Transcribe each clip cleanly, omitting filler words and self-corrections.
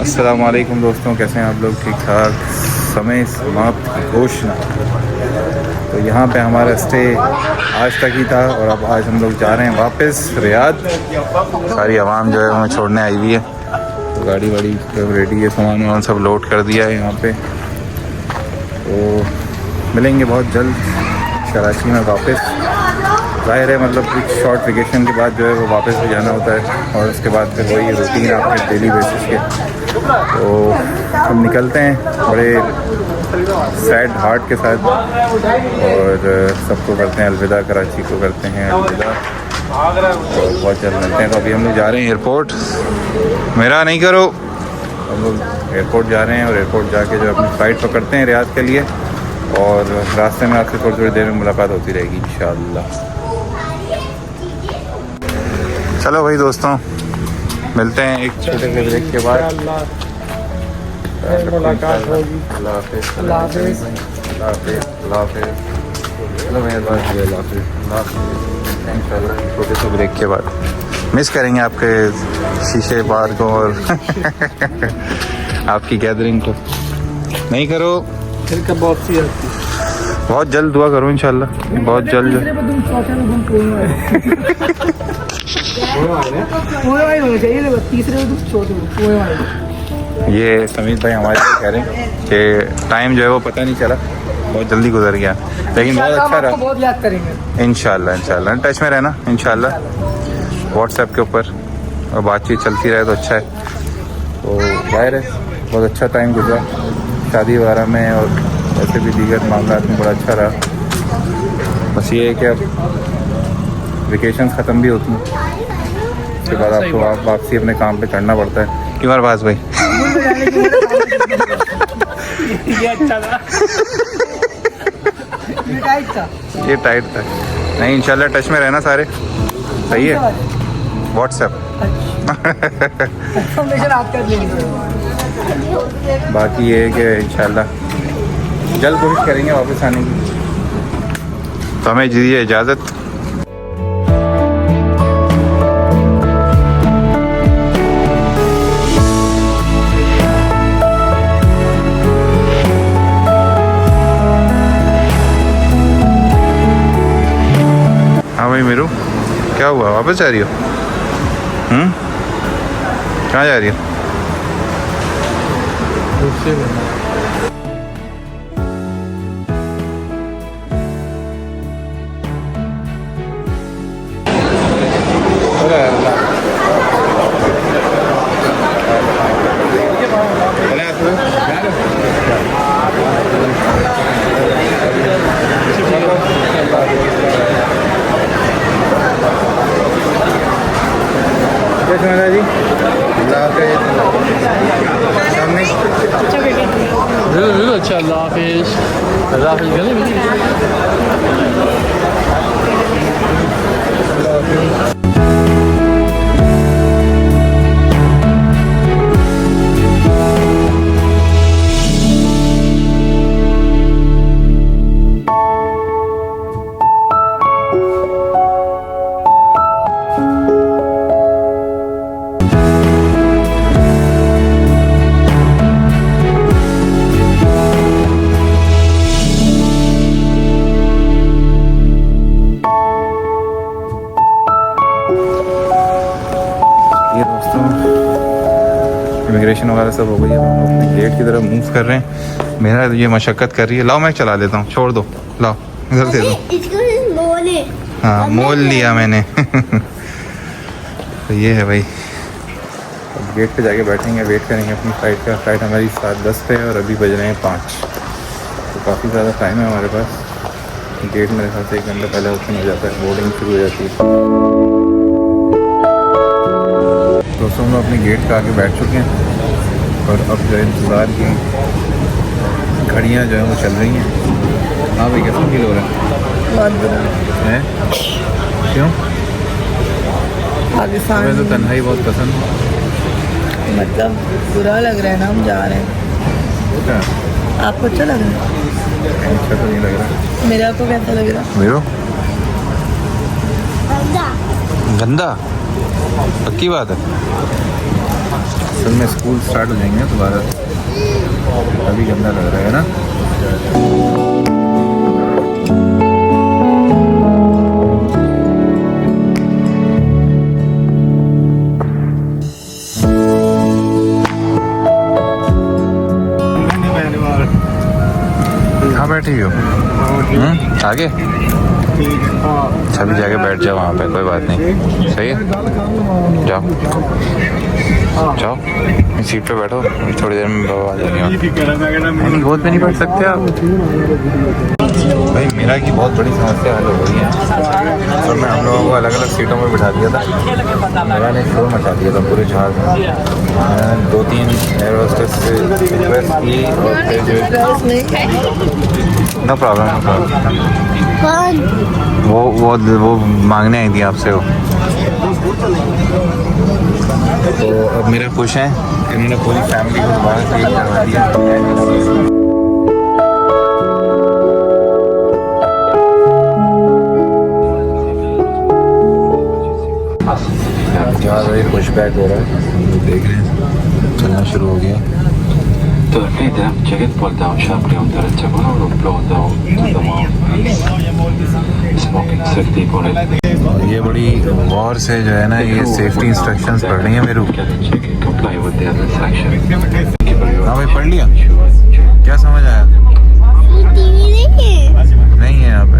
अस्सलाम वालेकुम दोस्तों, कैसे हैं आप लोग? ठीक ठाक। समय समाप्त की घोषणा। तो यहाँ पे हमारा स्टे आज तक ही था और अब आज हम लोग जा रहे हैं वापस रियाद। सारी आवाम जो है हमें छोड़ने आई हुई है, तो गाड़ी वाड़ी सब रेडी है, सामान वामान सब लोड कर दिया है यहाँ पे। तो मिलेंगे बहुत जल्द कराची में वापस। ज़ाहिर है मतलब कुछ शॉर्ट वेकेशन के बाद जो है वो वापस भी जाना होता है और उसके बाद फिर वही रूटीन आपके डेली बेसिस के। तो हम निकलते हैं बड़े सैड हार्ट के साथ और सबको करते हैं अलविदा, कराची को करते हैं अलविदा और बहुत जल्द मिलते हैं। तो अभी हम लोग जा रहे हैं एयरपोर्ट। मेरा नहीं करो, हम लोग एयरपोर्ट जा रहे हैं और एयरपोर्ट जाके जो अपनी फ़्लाइट पकड़ते हैं रियाद के लिए और रास्ते में आपसे थोड़ी देर में मुलाकात होती रहेगी इंशाअल्लाह। चलो भाई दोस्तों, मिलते हैं एक छोटे से ब्रेक के बाद। मुलाकात होगी। अल्लाह हाफ़िज़। अल्लाह हाफ़िज़। अल्लाह हाफ़िज़। अल्लाह हाफ़िज़। चलो मेहरबानी। अल्लाह हाफ़िज़। इंशाअल्लाह छोटे से ब्रेक के बाद मिस करेंगे आपके शीशे बार को और आपकी गैदरिंग को। नहीं करो फिर कब वापसी आती? बहुत जल्द दुआ करो इंशाअल्लाह, बहुत जल्द। ये समीर भाई हमारे कह रहे हैं कि टाइम जो है वो पता नहीं चला, बहुत जल्दी गुजर गया, लेकिन बहुत अच्छा रहा। बहुत याद करेंगे इंशाअल्लाह। इंशाअल्लाह टच में रहना इंशाअल्लाह, व्हाट्सएप के ऊपर और बातचीत चलती रहे तो अच्छा है। तो जाहिर है बहुत अच्छा टाइम गुजरा शादी वगैरह में और वैसे भी दीगर मामला में बड़ा अच्छा रहा। बस ये है कि अब वेकेशन ख़त्म भी होती हैं, उसके बाद आपको वापसी अपने काम पे करना पड़ता है। क्यों अरबाज भाई? ये अच्छा था। ये टाइट था। नहीं इंशाल्लाह टच में रहना सारे, सही है। व्हाट्सएप बाकी ये है कि इंशाल्लाह जल्द कोशिश करेंगे वापस आने की। तो हमें दीजिए इजाज़त। हाँ भाई मेरू, क्या हुआ? वापस जा रही हो? कहाँ जा रही हो? जी अच्छा। अल्लाह हाफ़िज़। अल्लाह हाफ़िज़। इमिग्रेशन वगैरह सब हो गई है, हम अपने गेट की तरफ मूव कर रहे हैं। मेरा ये मशक्क़त कर रही है। लाओ मैं चला लेता हूँ, छोड़ दो, लाओ इधर दे दो। हाँ मोल लिया मैंने। तो ये है भाई, अब गेट पे जाके बैठेंगे, वेट करेंगे अपनी फ़्लाइट का। फ़्लाइट हमारी 7:10 पे है और अभी बज रहे हैं 5, तो काफ़ी ज़्यादा टाइम है हमारे पास। गेट मेरे ख्याल से 1 घंटा पहले ओपन हो जाता है, बोर्डिंग शुरू हो जाती है। दोस्तों हम लोग अपने गेट पे आके बैठ चुके हैं और अब जो इंतज़ार की घड़ियाँ जो हैं वो चल रही हैं। हाँ भाई कैसा फील हो रहा है? क्यों? पाकिस्तान हमें तो तन्हाई बहुत पसंद है। मतलब बुरा लग रहा है ना, हम जा रहे हैं। क्या आपको अच्छा लग रहा है? अच्छा तो नहीं लग रहा। मेरा को कैसा लग रहा है? मेरे गंदा? पक्की बात है। असल में स्कूल स्टार्ट हो जाएंगे दोबारा, अभी गंदा लग रहा है ना। कहाँ बैठी हो? आगे अभी जाके बैठ जाओ वहाँ पे, कोई बात नहीं, सही है। जाओ जाओ इस सीट पे बैठो, थोड़ी देर में बाबा आ जाएंगे। गोद में नहीं बैठ सकते आप भाई। मेरा की बहुत बड़ी समस्या हल हो गई है, तो मैं हम लोगों को अलग अलग सीटों में बिठा दिया था। मेरा ने शोर मचा दिया था पूरे जहाज में। मैंने 2-3 एयर होस्टेस से रिक्वेस्ट की और नो प्रॉब्लम, नो प्रॉब्लम। वो मांगने आई थी आपसे वो। तो अब मेरे खुश हैं, इन्होंने पूरी फैमिली को दोबारा से एक करवा दिया। जहाज भाई पुश बैक हो रहा है, हम लोग देख रहे हैं चलना शुरू हो गया। Torpede jagetboltao xabri direzzjoni u uploadaw smoking safety और ये बड़ी गौर से जो है ना ये सेफ्टी इंस्ट्रक्शंस पढ़ रही है मेरे को। हाँ भाई पढ़ लिया, क्या समझ आया? नहीं है यहाँ पे।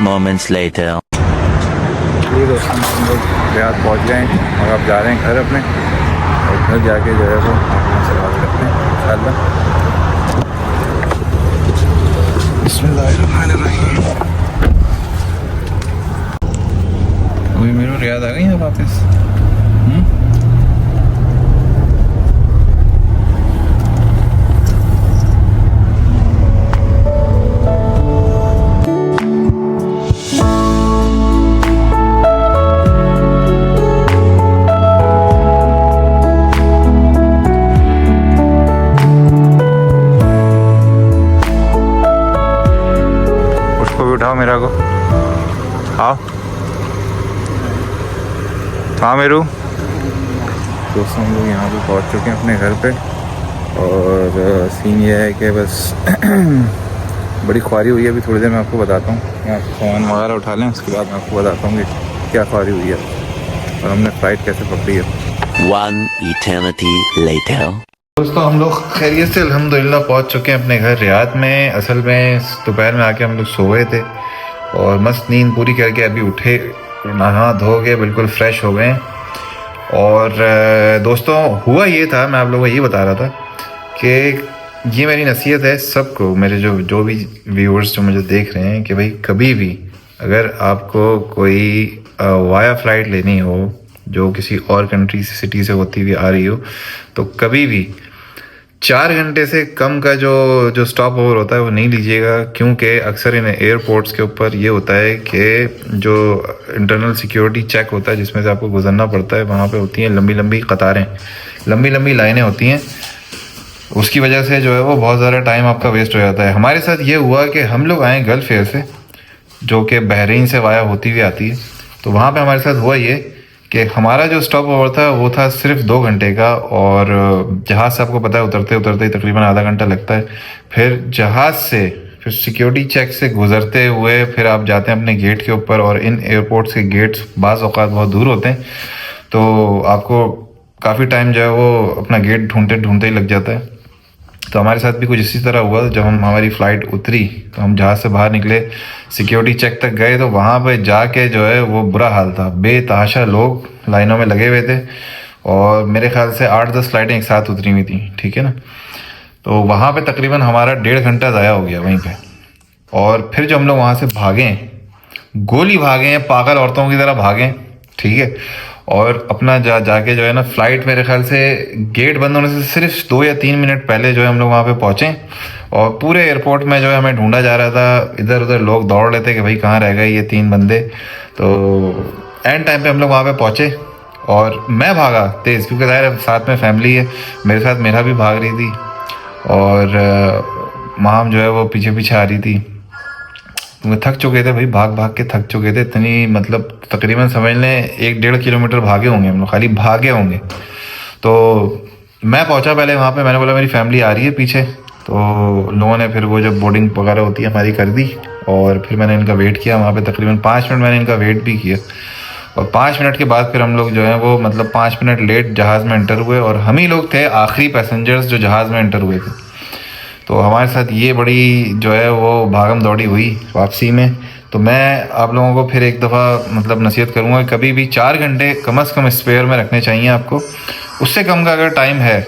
moments later. ये दोस्तों हम लोग रियाद पहुँच गए हैं और अब जा रहे हैं घर अपने, और घर जाके जो है वो से बात करते हैं इंशाल्लाह। बिस्मिल्लाहिर्रहमानिर्रहीम। अभी मेरे रियाद आ गई है वापस। उठाओ मेरा को, आओ हाँ मेरू। दोस्तों हम लोग यहाँ पे पहुँच चुके हैं अपने घर पे, और सीन ये है कि बस बड़ी ख्वारी हुई है। अभी थोड़ी देर में आपको बताता हूँ, यहाँ सामान वगैरह उठा लें, उसके बाद मैं आपको बताता हूँ कि क्या ख्वारी हुई है और हमने फ़्लाइट कैसे पकड़ी है। One eternity later. दोस्तों हम लोग खैरियत से अल्हम्दुलिल्लाह पहुंच चुके हैं अपने घर रियाद में। असल में दोपहर में आके हम लोग सोए थे और मस्त नींद पूरी करके अभी उठे, नहा धो के बिल्कुल फ्रेश हो गए। और दोस्तों हुआ ये था, मैं आप लोगों को ये बता रहा था कि ये मेरी नसीहत है सबको, मेरे जो भी व्यूअर्स जो मुझे देख रहे हैं, कि भाई कभी भी अगर आपको कोई वाया फ़्लाइट लेनी हो जो किसी और कंट्री से सिटी से होती हुई आ रही हो, तो कभी भी 4 घंटे से कम का जो स्टॉप ओवर होता है वो नहीं लीजिएगा। क्योंकि अक्सर इन एयरपोर्ट्स के ऊपर ये होता है कि जो इंटरनल सिक्योरिटी चेक होता है जिसमें से आपको गुजरना पड़ता है, वहाँ पे होती हैं लंबी लंबी कतारें, लंबी लंबी लाइनें होती हैं। उसकी वजह से जो है वो बहुत ज़्यादा टाइम आपका वेस्ट हो जाता है। हमारे साथ ये हुआ कि हम लोग आए गल्फ़ एयर से, जो कि बहरीन से वाया होती हुई आती है। तो वहाँ पे हमारे साथ हुआ ये कि हमारा जो स्टॉप ओवर था वो था सिर्फ 2 घंटे का, और जहाज़ से आपको पता है उतरते उतरते ही तकरीबन आधा घंटा लगता है। फिर जहाज़ से फिर सिक्योरिटी चेक से गुजरते हुए फिर आप जाते हैं अपने गेट के ऊपर, और इन एयरपोर्ट्स के गेट्स बाज़ औक़ात बहुत दूर होते हैं, तो आपको काफ़ी टाइम जो है वो अपना गेट ढूंढते ढूंढते ही लग जाता है। तो हमारे साथ भी कुछ इसी तरह हुआ। जब हमारी फ़्लाइट उतरी तो हम जहाज़ से बाहर निकले, सिक्योरिटी चेक तक गए, तो वहाँ पे जाके जो है वो बुरा हाल था। बेतहाशा लोग लाइनों में लगे हुए थे और मेरे ख्याल से 8-10 फ़्लाइटें एक साथ उतरी हुई थी, ठीक है ना। तो वहाँ पे तकरीबन हमारा 1.5 घंटा ज़ाया हो गया वहीं पे। और फिर जो हम लोग वहाँ से भागे, गोली भागे हैं, पागल औरतों की तरह भागे, ठीक है। और अपना जाके जो है ना, फ़्लाइट मेरे ख्याल से गेट बंद होने से सिर्फ 2 या 3 मिनट पहले जो है हम लोग वहाँ पे पहुँचे। और पूरे एयरपोर्ट में जो है हमें ढूंढा जा रहा था, इधर उधर लोग दौड़ रहे थे कि भाई कहाँ रह गए ये 3 बंदे। तो एंड टाइम पे हम लोग वहाँ पे पहुँचे और मैं भागा तेज़, क्योंकि ज़ाहिर है साथ में फैमिली है मेरे साथ, मेरा भी भाग रही थी और माम जो है वो पीछे पीछे आ रही थी। क्योंकि थक चुके थे भाई, भाग भाग के थक चुके थे। इतनी मतलब तकरीबन समझ लें 1-1.5 किलोमीटर भागे होंगे हम लोग, खाली भागे होंगे। तो मैं पहुंचा पहले वहाँ पे, मैंने बोला मेरी फैमिली आ रही है पीछे। तो लोगों ने फिर वो जब बोर्डिंग वगैरह होती है हमारी कर दी और फिर मैंने इनका वेट किया वहाँ पे। तकरीबन 5 मिनट मैंने इनका वेट भी किया और 5 मिनट के बाद फिर हम लोग जो है वो मतलब 5 मिनट लेट जहाज़ में एंटर हुए और हम ही लोग थे आखिरी पैसेंजर्स जो जहाज़ में एंटर हुए थे। तो हमारे साथ ये बड़ी जो है वो भागम दौड़ी हुई वापसी में। तो मैं आप लोगों को फिर एक दफ़ा मतलब नसीहत करूँगा, कभी भी 4 घंटे कम से कम स्पेयर में रखने चाहिए आपको। उससे कम का अगर टाइम है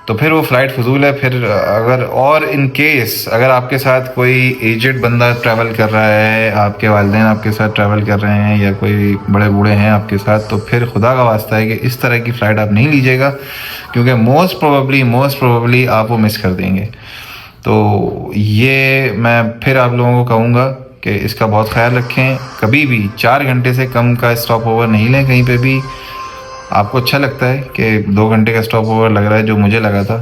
तो फिर वो फ़्लाइट फजूल है। फिर अगर और इन केस अगर आपके साथ कोई एजेड बंदा ट्रैवल कर रहा है, आपके वालिदैन आपके साथ ट्रैवल कर रहे हैं या कोई बड़े बूढ़े हैं आपके साथ, तो फिर खुदा का वास्ता है कि इस तरह की फ़्लाइट आप नहीं लीजिएगा, क्योंकि मोस्ट प्रोबेबली आप वो मिस कर देंगे। तो ये मैं फिर आप लोगों को कहूँगा कि इसका बहुत ख्याल रखें। कभी भी 4 घंटे से कम का स्टॉप ओवर नहीं लें कहीं पे भी। आपको अच्छा लगता है कि 2 घंटे का स्टॉप ओवर लग रहा है, जो मुझे लगा था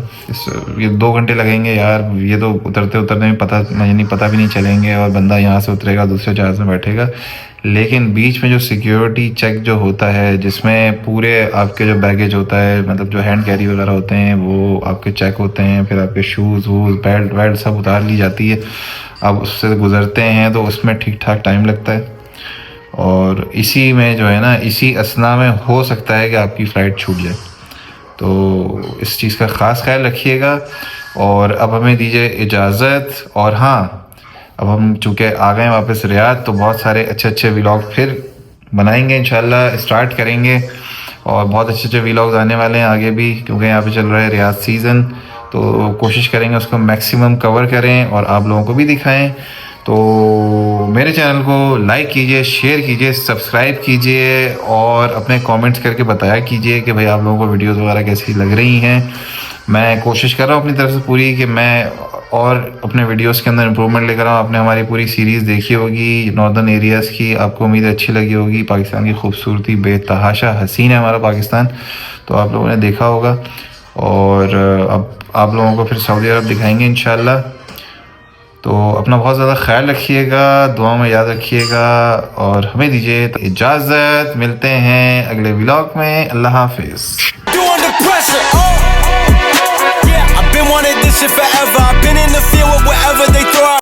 ये 2 घंटे लगेंगे यार, ये तो उतरते में पता भी नहीं चलेंगे और बंदा यहाँ से उतरेगा दूसरे जहाज़ में बैठेगा। लेकिन बीच में जो सिक्योरिटी चेक जो होता है, जिसमें पूरे आपके जो बैगेज होता है, मतलब जो हैंड कैरी वगैरह होते हैं वो आपके चेक होते हैं, फिर आपके शूज़ वूज़ बेल्ट सब उतार ली जाती है। आप उससे गुज़रते हैं तो उसमें ठीक ठाक टाइम लगता है और इसी में जो है ना, इसी असना में हो सकता है कि आपकी फ़्लाइट छूट जाए। तो इस चीज़ का ख़ास ख्याल रखिएगा। और अब हमें दीजिए इजाज़त। और हाँ, अब हम चूँकि आ गए वापस रियाद, तो बहुत सारे अच्छे व्लॉग फिर बनाएंगे इंशाल्लाह, स्टार्ट करेंगे। और बहुत अच्छे व्लॉग्स आने वाले हैं आगे भी, क्योंकि यहाँ पे चल रहा है रियाद सीज़न। तो कोशिश करेंगे उसको मैक्सिमम कवर करें और आप लोगों को भी दिखाएं। तो मेरे चैनल को लाइक कीजिए, शेयर कीजिए, सब्सक्राइब कीजिए और अपने कमेंट्स करके बताया कीजिए कि भाई आप लोगों को वीडियोस वगैरह कैसी लग रही हैं। मैं कोशिश कर रहा हूँ अपनी तरफ से पूरी कि मैं और अपने वीडियोस के अंदर इम्प्रूवमेंट लेकर आऊँ। आपने हमारी पूरी सीरीज़ देखी होगी नॉर्दर्न एरियाज़ की, आपको उम्मीद अच्छी लगी होगी। पाकिस्तान की खूबसूरती, बेतहाशा हसीन है हमारा पाकिस्तान, तो आप लोगों ने देखा होगा। और अब आप लोगों को फिर सऊदी अरब दिखाएंगे इंशाल्लाह। तो अपना बहुत ज़्यादा ख्याल रखिएगा, दुआ में याद रखिएगा और हमें दीजिए तो इजाज़त। मिलते हैं अगले व्लॉग में। अल्लाह हाफिज़। Been wanting this shit forever. I've been in the field with whatever they